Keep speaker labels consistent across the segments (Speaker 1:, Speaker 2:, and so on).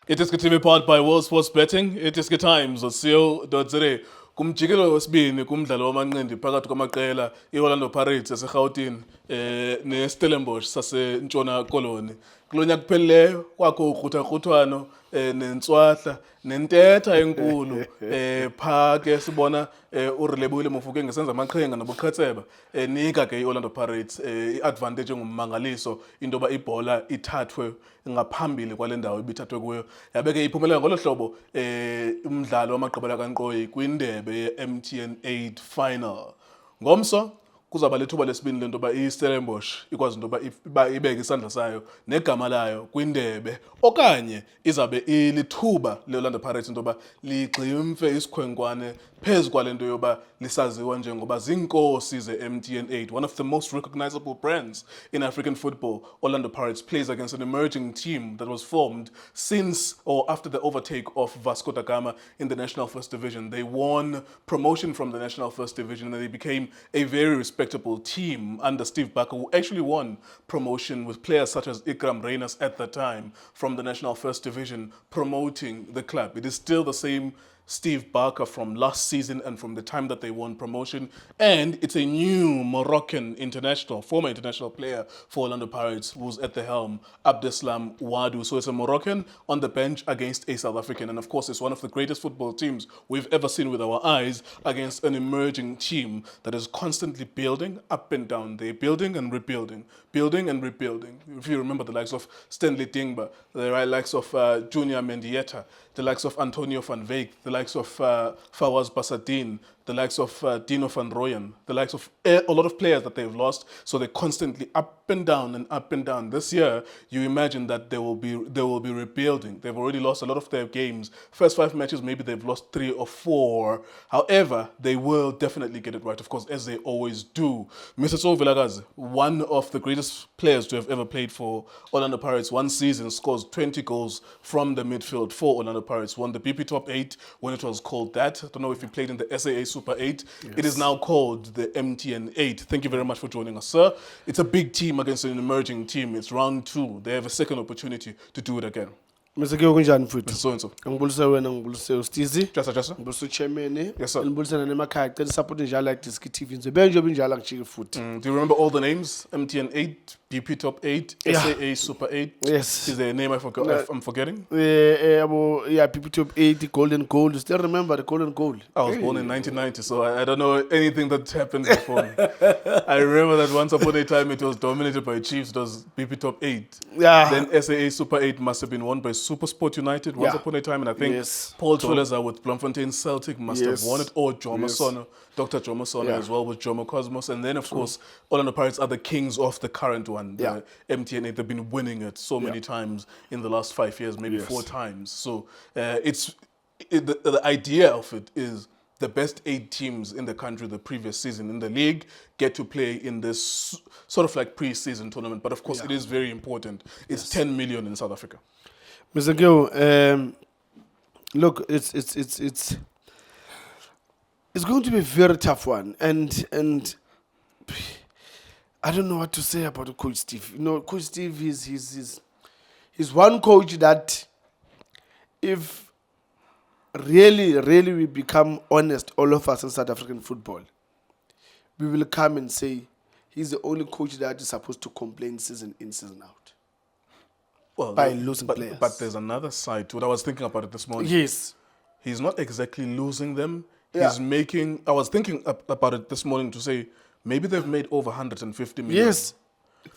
Speaker 1: iDiskiTV powered by World Sports Betting. iDiski Times co.za. Kumjikelo wesibini kumdlalo wamanqindi phakathi kwamaqela iOrlando Pirates yaseGauteng neStellenbosch saseNtshona Koloni. Kulonyaka kuphelileyo kwakho ugruthagrhuthwano nentswahla nentetha enkulu pha ke sibona uRelebuyile Mofokeng ngesenza amaqhinga nobuqhetseba nika ke iOrlando Pirates iadvantage engummangaliso into yoba ibhola ithathwe ngaphambili kwale ndawo ibithathwe kuyo. Yabe ke iphumelela ngolo hlobo umdlalo wamagqibela kankqoyi kwindebe ye-MTN8 final. Ngomso kuzaba lethuba lesibini lento ba iStellenbosch ikwazi into ba ibeke isandla sayo negama layo kwindebe okanye izabe ilithuba leOrlando Pirates into ba ligximfe isikhwenkwane phezu kwalento yoba lisaziwa njengoba zinkosi ze-MTN8, one of the most recognizable brands in African football. Orlando Pirates plays against an emerging team that was formed since or after the overtake of Vasco da Gama in the National First Division. They won promotion from the National First Division and they became a very respectable team under Steve Barker, who actually won promotion with players such as Ikram Reynas at the time from the National First Division promoting the club. It is still the same Steve Barker from last season and from the time that they won promotion. And it's a new Moroccan international, former international player for Orlando Pirates who's at the helm, Abdeslam Ouaddou. So it's a Moroccan on the bench against a South African. And of course, it's one of the greatest football teams we've ever seen with our eyes against an emerging team that is constantly building up and down. They're building and rebuilding, building and rebuilding. If you remember the likes of Stanley Dingba, the likes of Junior Mendieta, the likes of Antonio van Veek, the likes of Fawaz Basadin, the likes of Dino van Rooyen, the likes of a lot of players that they've lost. So they're constantly up and down and up and down. This year, you imagine that they will be rebuilding. They've already lost a lot of their games. First 5 matches, maybe they've lost 3 or 4. However, they will definitely get it right, of course, as they always do. Mr. Tso Vilakazi, one of the greatest players to have ever played for Orlando Pirates, one season scores 20 goals from the midfield for Orlando Pirates. Won the BP Top 8 when it was called that. I don't know if he played in the SAA Super 8. Yes. It is now called the MTN8. Thank you very much for joining us, sir. It's a big team against an emerging team. It's round 2. They have a second opportunity to do it again.
Speaker 2: Mr. Kyo kunjani mfuthu?
Speaker 1: So.
Speaker 2: Ngibulisa wena ngibulisa uStizi.
Speaker 1: Jasa.
Speaker 2: Ngibulisa chairman.
Speaker 1: Yes sir.
Speaker 2: Ngibulisa nemakhaya cela support njalo iDiskiTV. Ngizobe njobe njalo ngijike futhi.
Speaker 1: Do you remember all the names? MTN8, BP Top 8, SAA Super 8.
Speaker 2: Yes.
Speaker 1: Is there a name I'm forgetting?
Speaker 2: BP Top 8, Golden Goal. You still remember the Golden Goal?
Speaker 1: I was born in 1990, so I don't know anything that happened before me. I remember that once upon a time it was dominated by Chiefs. It was BP Top 8.
Speaker 2: Yeah.
Speaker 1: Then SAA Super 8 must have been won by SuperSport United once upon a time, and I think Paul Toleza with Bloemfontein Celtic must have won it, or Jomo Sono, Dr. Jomo Sono as well with Jomo Cosmos. And then, of course, Orlando Pirates are the kings of the current one, the MTN8. They've been winning it so many times in the last 5 years, maybe 4 times. So the idea of it is the best 8 teams in the country the previous season in the league get to play in this sort of like pre-season tournament. But of course, it is very important. It's 10 million in South Africa.
Speaker 2: Mr. Kyo, look, it's going to be a very tough one, and I don't know what to say about Coach Steve. You know, Coach Steve he's one coach that, if really we become honest, all of us in South African football, we will come and say he's the only coach that is supposed to complain season in, season out. Well, by losing players.
Speaker 1: But there's another side to it. I was thinking about it this morning.
Speaker 2: Yes.
Speaker 1: He's not exactly losing them.
Speaker 2: Yeah.
Speaker 1: He's making... I was thinking about it this morning to say, maybe they've made over 150 million.
Speaker 2: Yes.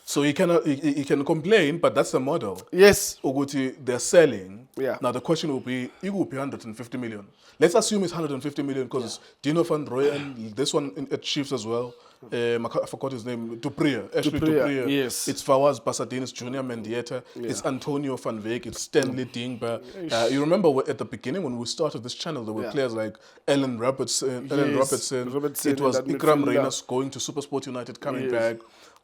Speaker 1: So he can complain, but that's the model.
Speaker 2: Yes.
Speaker 1: Uguti, they're selling.
Speaker 2: Yeah.
Speaker 1: Now the question will be, it will be 150 million. Let's assume it's 150 million because it's Dino van Rooyen, this one at Chiefs as well. I forgot his name. Ashley Dupree.
Speaker 2: Yes.
Speaker 1: It's Fawaz Basadin, it's Junior Mendieta, it's Antonio van Veek, it's Stanley Dingba. You remember at the beginning when we started this channel, there were players like Ellen Robertson. It was Ikram Reynas going to SuperSport United, coming back.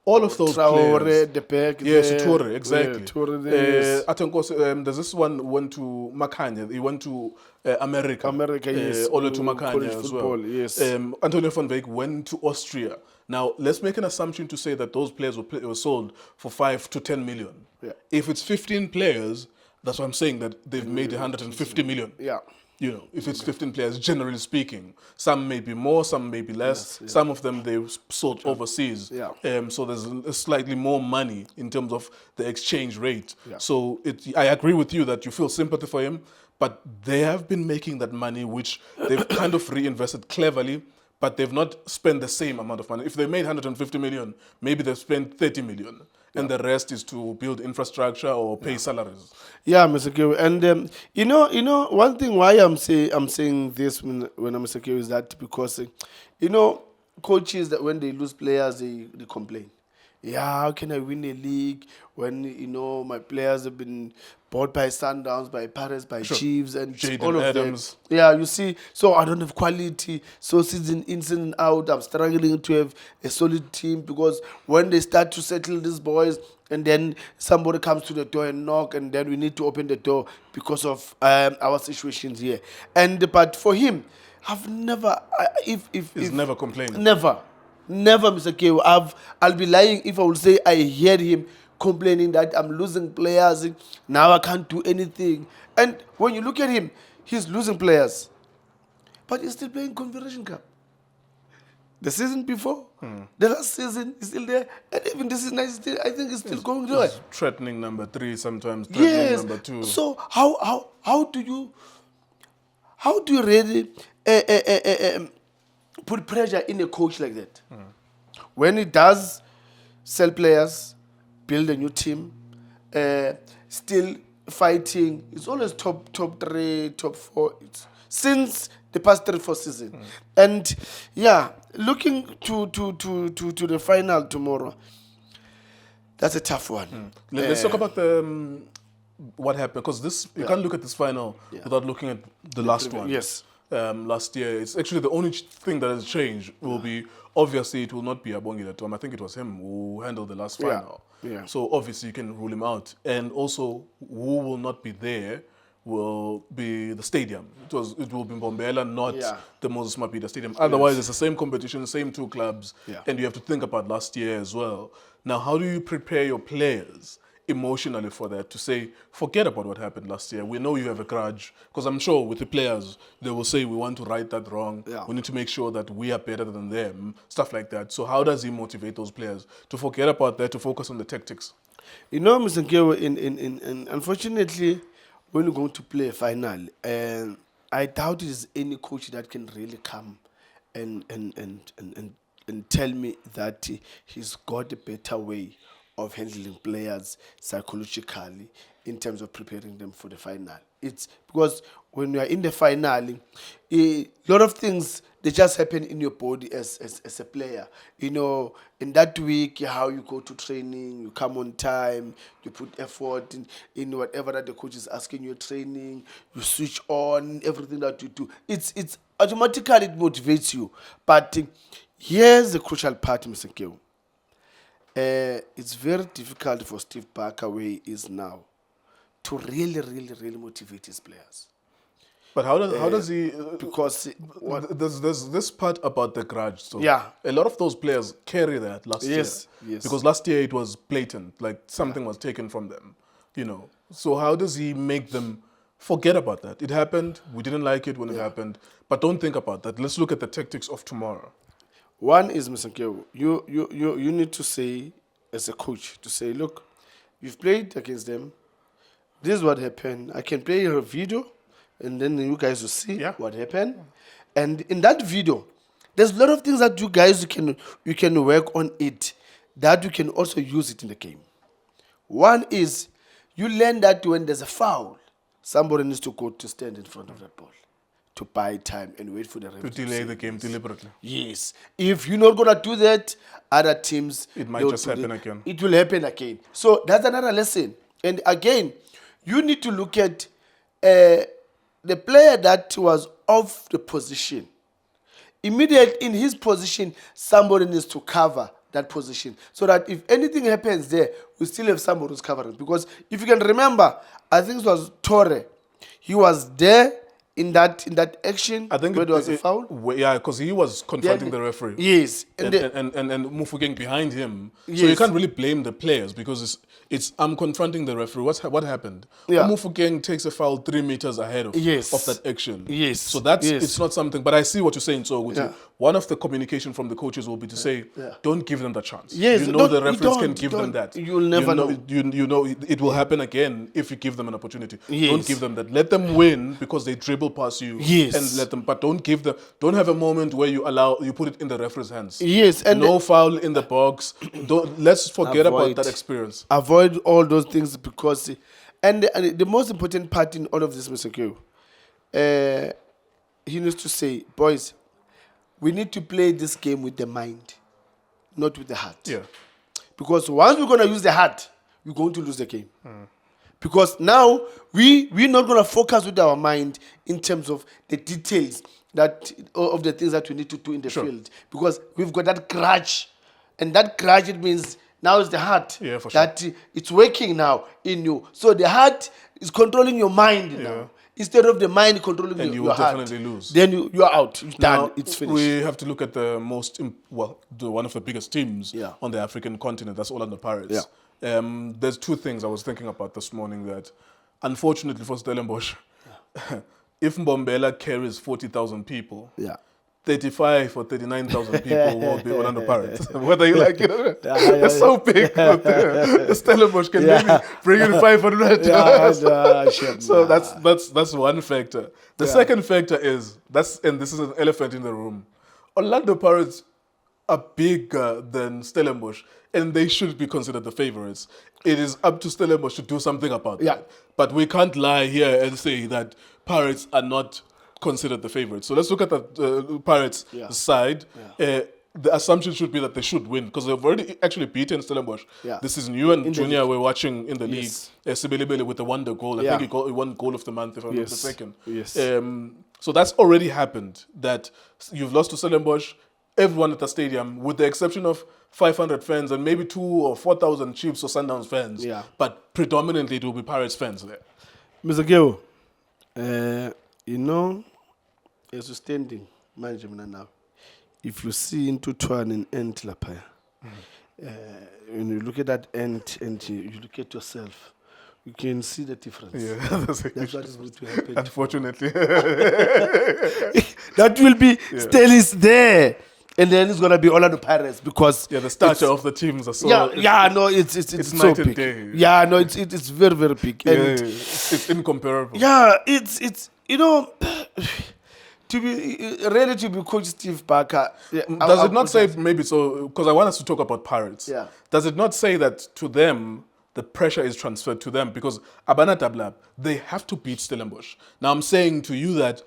Speaker 1: All of those players.
Speaker 2: The back.
Speaker 1: Yes, Toure, exactly.
Speaker 2: Toure,
Speaker 1: I think also, there's this one went to Makanya. He went to America.
Speaker 2: Yes.
Speaker 1: Olo to Makanya as
Speaker 2: football,
Speaker 1: well.
Speaker 2: Yes.
Speaker 1: Antonio van Veek went to Austria. Now, let's make an assumption to say that those players were sold for 5 to 10 million.
Speaker 2: Yeah.
Speaker 1: If it's 15 players, That's why I'm saying that they've made 150 million.
Speaker 2: Yeah.
Speaker 1: You know, if it's 15 players, generally speaking, some may be more, some may be less.
Speaker 2: Yes, yeah.
Speaker 1: Some of them they've sold overseas.
Speaker 2: Yeah.
Speaker 1: So there's slightly more money in terms of the exchange rate.
Speaker 2: Yeah.
Speaker 1: So I agree with you that you feel sympathy for him, but they have been making that money, which they've kind of reinvested cleverly, but they've not spent the same amount of money. If they made 150 million, maybe they've spent 30 million. And the rest is to build infrastructure or pay salaries.
Speaker 2: Yeah, Mr. Q. And you know, one thing why I'm saying this when I'm Mr. Q is that because coaches that when they lose players they complain. Yeah, how can I win a league when my players have been bought by Sundowns, by Pirates, by Chiefs, and
Speaker 1: Jaden
Speaker 2: all of
Speaker 1: Adams.
Speaker 2: them. Yeah, you see, so I don't have quality. So season in, season out, I'm struggling to have a solid team because when they start to settle these boys, and then somebody comes to the door and knock, and then we need to open the door because of our situations here. But for him, I've never,
Speaker 1: He's never complained.
Speaker 2: Never, Mr. K. I'll be lying if I would say I heard him complaining that I'm losing players. Now I can't do anything. And when you look at him, he's losing players. But he's still playing Confederation Cup. The season before, the last season, he's still there. And even this season, I think he's still going there.
Speaker 1: Threatening number 3, sometimes threatening number 2.
Speaker 2: So how do you really put pressure in a coach like that? When he does sell players, build a new team, still fighting, it's always top 3, top 4. It's since the past 3-4 seasons. And yeah, looking to the final tomorrow, that's a tough one.
Speaker 1: Let's talk about what happened, because you can't look at this final without looking at the last one.
Speaker 2: Yes.
Speaker 1: Last year, it's actually the only thing that has changed will be, obviously it will not be Abongi that time. I think it was him who handled the last final.
Speaker 2: Yeah.
Speaker 1: So obviously you can rule him out. And also who will not be there will be the stadium. It will be Mbombela, not the Moses Mabhida Stadium. Otherwise it's the same competition, same 2 clubs, and you have to think about last year as well. Now, how do you prepare your players emotionally for that, to say, forget about what happened last year. We know you have a grudge, because I'm sure with the players, they will say, we want to right that wrong.
Speaker 2: Yeah.
Speaker 1: We need to make sure that we are better than them, stuff like that. So how does he motivate those players to forget about that, to focus on the tactics?
Speaker 2: Mr. Nkewo, in unfortunately, when you're going to play a final, I doubt there's any coach that can really come and tell me that he's got a better way of handling players psychologically in terms of preparing them for the final. It's because when you are in the final, a lot of things, they just happen in your body as a player. In that week, how you go to training, you come on time, you put effort in whatever that the coach is asking you training, you switch on everything that you do. It's automatically, it motivates you. But here's the crucial part, Mr. Nkewo. It's very difficult for Steve Barker, where he is now, to really motivate his players.
Speaker 1: But how does he?
Speaker 2: Because
Speaker 1: there's this part about the grudge. So
Speaker 2: Yeah.
Speaker 1: a lot of those players carry that last year.
Speaker 2: Yes.
Speaker 1: Because last year it was blatant, like something was taken from them. So how does he make them forget about that? It happened. We didn't like it when it happened. But don't think about that. Let's look at the tactics of tomorrow.
Speaker 2: One is, Mr. Nkewo, you need to say, as a coach, to say, look, you've played against them. This is what happened. I can play a video, and then you guys will see what happened. And in that video, there's a lot of things that you guys you can work on it, that you can also use it in the game. One is, you learn that when there's a foul, somebody needs to go to stand in front of that ball to buy time and wait for the referee
Speaker 1: To delay the game deliberately.
Speaker 2: Yes. If you're not going to do that, other teams...
Speaker 1: It might just happen again.
Speaker 2: It will happen again. So that's another lesson. And again, you need to look at the player that was off the position. Immediately in his position, somebody needs to cover that position, so that if anything happens there, we still have somebody who's covering. Because if you can remember, I think it was Torre. He was there in that action.
Speaker 1: I think
Speaker 2: where there was a foul.
Speaker 1: Yeah, because he was confronting the referee.
Speaker 2: Yes,
Speaker 1: And Mufokeng behind him. So
Speaker 2: Yes.
Speaker 1: you can't really blame the players because it's I'm confronting the referee. What happened?
Speaker 2: Yeah.
Speaker 1: Mufokeng takes a foul 3 meters ahead of that action.
Speaker 2: Yes.
Speaker 1: So that's
Speaker 2: Yes.
Speaker 1: it's not something. But I see what you're saying. So
Speaker 2: Yeah.
Speaker 1: one of the communication from the coaches will be to say, don't give them the chance.
Speaker 2: Yes,
Speaker 1: you know the
Speaker 2: don't-
Speaker 1: referees can
Speaker 2: don't-
Speaker 1: give them
Speaker 2: don't.
Speaker 1: that.
Speaker 2: You'll never know.
Speaker 1: You know it will happen again if you give them an opportunity.
Speaker 2: Yes.
Speaker 1: Don't give them that. Let them win because they dribble past you.
Speaker 2: Yes.
Speaker 1: And let them. But don't have a moment where you put it in the referee's hands.
Speaker 2: Yes, and
Speaker 1: no foul in the box. Let's forget about
Speaker 2: Avoid.
Speaker 1: that experience.
Speaker 2: Avoid all those things because, and the most important part in all of this, Mr. Q, he needs to say, boys, we need to play this game with the mind, not with the heart.
Speaker 1: Yeah.
Speaker 2: Because once we're gonna use the heart, we're going to lose the game. Because now we're not gonna focus with our mind in terms of the details of the things that we need to do in the field. Because we've got that grudge, and that grudge, it means now it's the heart
Speaker 1: Yeah, for sure.
Speaker 2: that it's working now in you. So the heart is controlling your mind now. Instead of the mind controlling
Speaker 1: And you
Speaker 2: your
Speaker 1: will
Speaker 2: heart.
Speaker 1: definitely lose.
Speaker 2: Then you're out. You're
Speaker 1: Now,
Speaker 2: done. It's finished.
Speaker 1: we have to look at one of the biggest teams
Speaker 2: Yeah.
Speaker 1: on the African continent. That's Orlando Pirates. There's two things I was thinking about this morning that, unfortunately for Stellenbosch, if Mbombela carries 40,000 people, 35 or 39,000 people will be Orlando Pirates. Whether you like it or not. It's so big. The Stellenbosch can maybe bring in 500. So that's one factor. The second factor is, and this is an elephant in the room, Orlando Pirates are bigger than Stellenbosch, and they should be considered the favorites. It is up to Stellenbosch to do something about that. But we can't lie here and say that Pirates are not considered the favorites. So let's look at the Pirates side. The assumption should be that they should win because they've already actually beaten Stellenbosch. This is you and Junior were watching in the league. Sibilibele with the wonder goal. I think he won goal of the month, if I'm not mistaken. So that's already happened. That you've lost to Stellenbosch. Everyone at the stadium, with the exception of 500 fans and maybe 2,000 or 4,000 Chiefs or Sundowns fans. But predominantly it will be Pirates fans there.
Speaker 2: Mr. Geo, you know, as you're standing, management now, if you see into Tuan and Ent Lapaya, when you look at that Ent and you look at yourself, you can see the difference. That's what is going to happen.
Speaker 1: Unfortunately.
Speaker 2: That will be Stellis there. And then it's gonna be Orlando Pirates because
Speaker 1: the stature of the teams are so
Speaker 2: it's so
Speaker 1: night and
Speaker 2: big.
Speaker 1: day.
Speaker 2: It's very, very big. And
Speaker 1: it's incomparable.
Speaker 2: It's you know, to be Coach Steve Barker.
Speaker 1: Does it not say maybe so? Because I want us to talk about Pirates. Does it not say that to them the pressure is transferred to them because Abana Tablab, they have to beat Stellenbosch. Now I'm saying to you that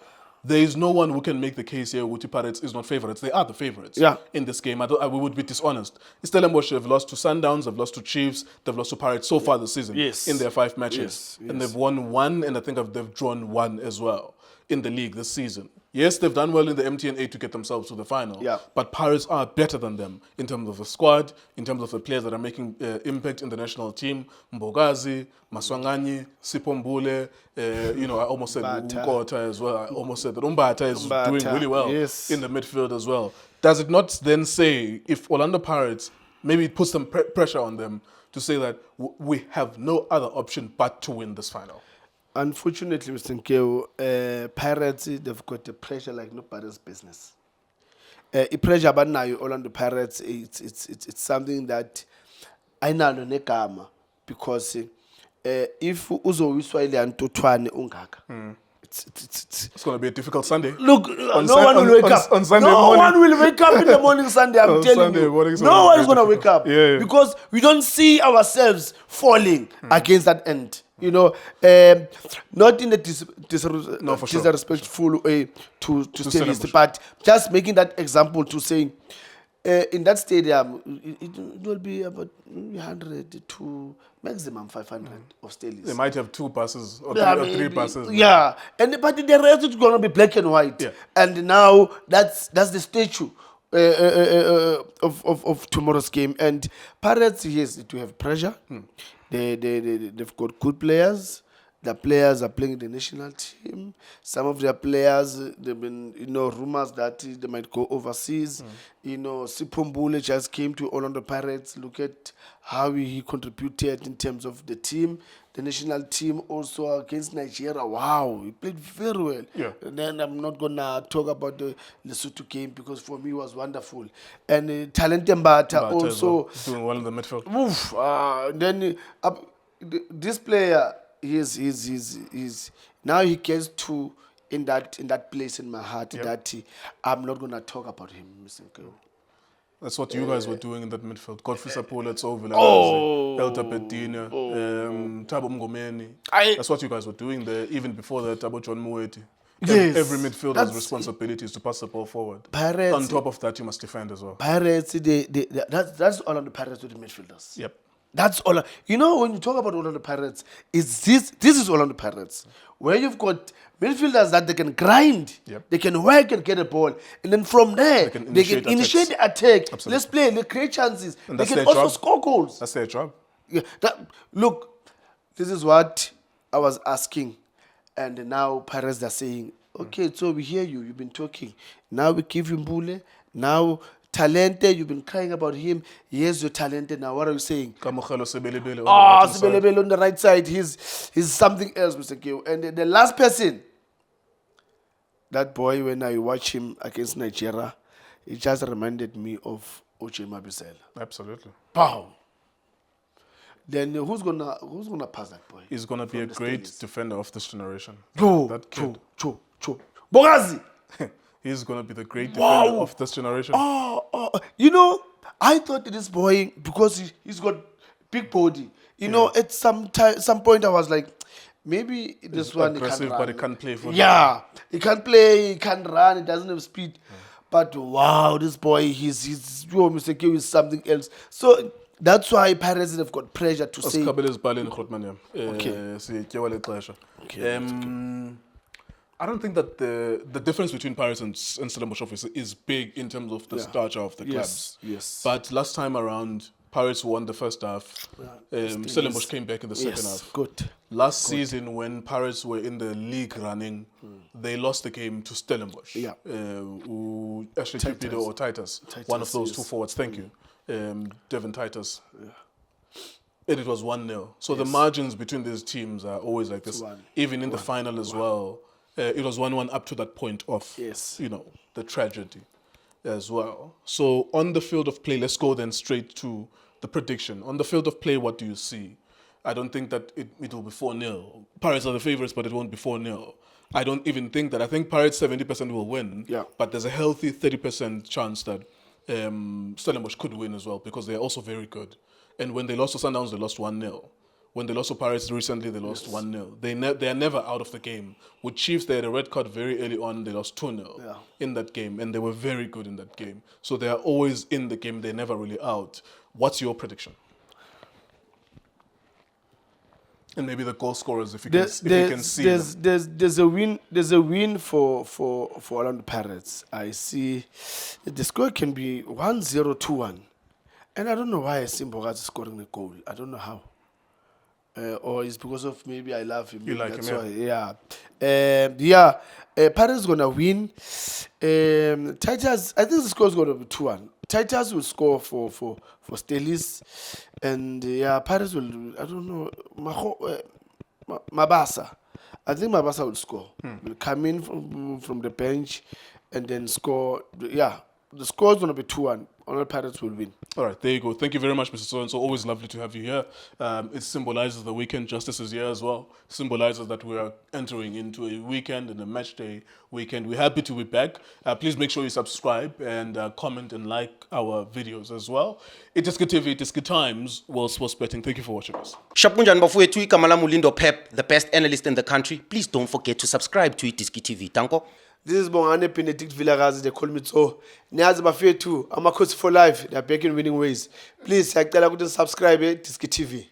Speaker 1: there is no one who can make the case here Uti Pirates is not favorites. They are the favorites in this game. We would be dishonest. Stellenbosch have lost to Sundowns, they've lost to Chiefs, they've lost to Pirates so far this season in their 5 matches. And they've won 1, and I think they've drawn 1 as well in the league this season. Yes, they've done well in the MTN8 to get themselves to the final, but Pirates are better than them in terms of the squad, in terms of the players that are making impact in the national team. Mbogazi, Maswanganyi, Sipombule, I almost said Ukota as well. I almost said that Umbata is doing really well in the midfield as well. Does it not then say, if Orlando Pirates, maybe it puts some pressure on them to say that we have no other option but to win this final?
Speaker 2: Unfortunately, Mr. Nkeo, Pirates, they've got the pressure like nobody's business. Pressure about now, Orlando Pirates, it's something that I know negama because if Uzo Wiswahili and Totwane Ungaka,
Speaker 1: it's going to be a difficult Sunday.
Speaker 2: Look, no one will wake up.
Speaker 1: On Sunday
Speaker 2: no
Speaker 1: morning.
Speaker 2: one will wake up in the morning Sunday, I'm telling you. No one is going to wake up because we don't see ourselves falling against that end. You know, not in a disrespectful way to Stellenbosch, but just making that example to saying, in that stadium, it will be about 100 to maximum 500 of Stellies.
Speaker 1: They might have 2 buses or 3 buses.
Speaker 2: But the rest is going to be black and white. And now that's the statue of tomorrow's game. And Pirates, yes, to have pressure. They've got good players. the players are playing the national team. Some of their players, they've been, rumors that they might go overseas. Sipombule just came to Orlando Pirates. Look at how he contributed in terms of the team. The national team also against Nigeria. Wow, he played very well.
Speaker 1: Yeah.
Speaker 2: And then I'm not going to talk about the Lesotho game because for me it was wonderful. And Talente Mbata also.
Speaker 1: Doing well in the midfield.
Speaker 2: Oof, then this player, he's now he gets to in that place in my heart that I'm not gonna talk about him, Mr. Nkeo.
Speaker 1: That's what you guys were doing in that midfield. Godfrey Sapula, Tso Vilakazi, Elta Petina, Thabo Mngomeni. That's what you guys were doing there. Even before that, Thabo John Mueti.
Speaker 2: Yes,
Speaker 1: Every midfielder's responsibility is to pass the ball forward.
Speaker 2: Pirates,
Speaker 1: on top of that, you must defend as well.
Speaker 2: Pirates, that's all on the Pirates with the midfielders.
Speaker 1: Yep.
Speaker 2: That's all. When you talk about all on the Pirates, this is all on the Pirates. Where you've got midfielders that they can grind, they can work and get a ball. And then from there, they can initiate the attack.
Speaker 1: Absolutely.
Speaker 2: Let's play, let's create chances.
Speaker 1: And
Speaker 2: they can also score goals.
Speaker 1: That's their job.
Speaker 2: Yeah, look, this is what I was asking. And now Pirates are saying, okay, so we hear you. You've been talking. Now we give you Mbule. Now Talente, you've been crying about him. Here's your Talente. Now what are you saying? Sebelebele on the right side. He's something else, Mr. Keo. And the last person, that boy, when I watch him against Nigeria, it just reminded me of Oche Mabisela.
Speaker 1: Absolutely.
Speaker 2: Pow. Then who's gonna pass that boy?
Speaker 1: He's gonna be a great defender of this generation.
Speaker 2: That kid. Bogazi.
Speaker 1: He's gonna be the great defender of this generation.
Speaker 2: I thought this boy, because he's got big body. At some point I was like, maybe this one
Speaker 1: aggressive,
Speaker 2: he can't run.
Speaker 1: but he can't play football.
Speaker 2: Yeah, he can't play, he can't run, he doesn't have speed. But wow, this boy, Mr. Q is something else. So that's why Pirates have got pressure to say.
Speaker 1: I don't think that the difference between Pirates and Stellenbosch is big in terms of the stature of the clubs.
Speaker 2: Yes.
Speaker 1: But last time around, Pirates won the first half. Stellenbosch came back in the second half.
Speaker 2: Good.
Speaker 1: Last season, when Pirates were in the league running, they lost the game to Stellenbosch.
Speaker 2: Yeah.
Speaker 1: Ashley Tupido or Titus, one of those two forwards. Thank you. Devin Titus. Yeah. And it was 1-0. So the margins between these teams are always like this. Even in the final as well. It was 1-1 up to that point of, the tragedy as well. So on the field of play, let's go then straight to the prediction. On the field of play, what do you see? I don't think that it will be 4-0. Pirates are the favorites, but it won't be 4-0. I don't even think that. I think Pirates 70% will win, but there's a healthy 30% chance that Stellenbosch could win as well because they're also very good. And when they lost to Sundowns, they lost 1-0. When they lost to Pirates recently, they lost 1-0. They are never out of the game. With Chiefs, they had a red card very early on. They lost 2-0 in that game, and they were very good in that game. So they are always in the game. They're never really out. What's your prediction? And maybe the goal scorers, if you can see
Speaker 2: there's a win. There's a win for Orlando Pirates. I see the score can be 1-0, 2-1, and I don't know why I see Mbogazi scoring the goal. I don't know how. Or it's because of maybe I love him.
Speaker 1: You like
Speaker 2: That's
Speaker 1: him,
Speaker 2: why, Pirates gonna win. Titus, I think the score is gonna be 2-1. Titus will score for Stellis, and Pirates will. I don't know. Mabasa, I think Mabasa will score. Will come in from the bench, and then score. Yeah, the score is gonna be 2-1. All Pirates will win. All
Speaker 1: right, there you go. Thank you very much, Mr. So-and-so. Always lovely to have you here. It symbolizes the weekend. Justice is here as well. Symbolizes that we are entering into a weekend and a match day weekend. We're happy to be back. Please make sure you subscribe and comment and like our videos as well. iDiskiTV, iDiski Times, World Sports Betting. Thank you for watching us.
Speaker 3: Shapunjan bafowethu ikamala Mulindo Pep, the best analyst in the country. Please don't forget to subscribe to iDiskiTV. Tanko.
Speaker 2: This is Bongane Benedict Vilakazi. They call me Tso. Niyazi bafethu, amakhosi for life. They are back in winning ways. Please, siyacela ukuthi subscribe iDiskiTV.